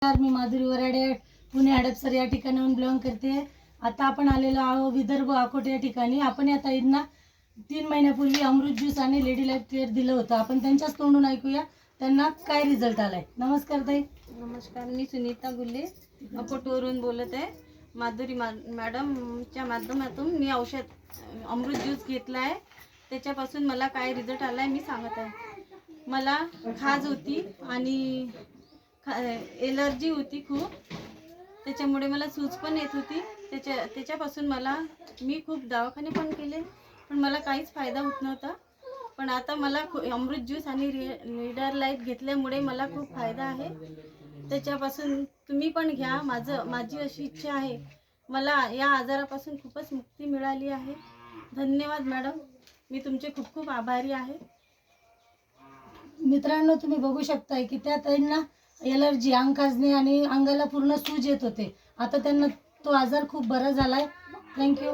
मी माधुरी वराडे पुणे हडपसर या ठिकाणाहून बिलॉंग करते। आता आपण आलेलो आहोत विदर्भ अकोट या ठिकाणी। आपण या ताईंना 3 महिन्यापूर्वी अमृत ज्यूस आणि लेडी लाईफ केअर दिलं होतं। आपण त्यांच्याच तोंडून ऐकूया त्यांना काय रिझल्ट आलाय। नमस्कार ताई। नमस्कार, मी सुनीता गुल्ले अकोटवरून बोलत आहे। माधुरी मॅडमच्या माध्यमातून मी औषध अमृत ज्यूस घेतला आहे। त्याच्यापासून मला काय रिझल्ट आला आहे मी सांगत आहे। मला खाज होती आणि एलर्जी होती खूप, त्याच्यामुळे मला सूज पण येत होती। त्याच्यापासून मी खूप दवाखाने पण केले, पण मला काहीच फायदा होत नव्हता। पण आता मला अमृत ज्यूस आणि लीडर लाईट घेतल्यामुळे मला खूप फायदा आहे। त्याच्यापासून तुम्ही पण घ्या। माझी अशी इच्छा आहे, मला या आजारापासून खूपच मुक्ती मिळाली आहे। धन्यवाद मॅडम, मी तुमचे खूप खूप आभारी आहे। मित्रांनो, तुम्ही बघू शकताय की त्या ताईंना एलर्जी, अंग खाजणे आणि अंगाला पूर्ण सूज येत होते। आता त्यांना तो आजार खूप बरा झालाय। थँक्यू।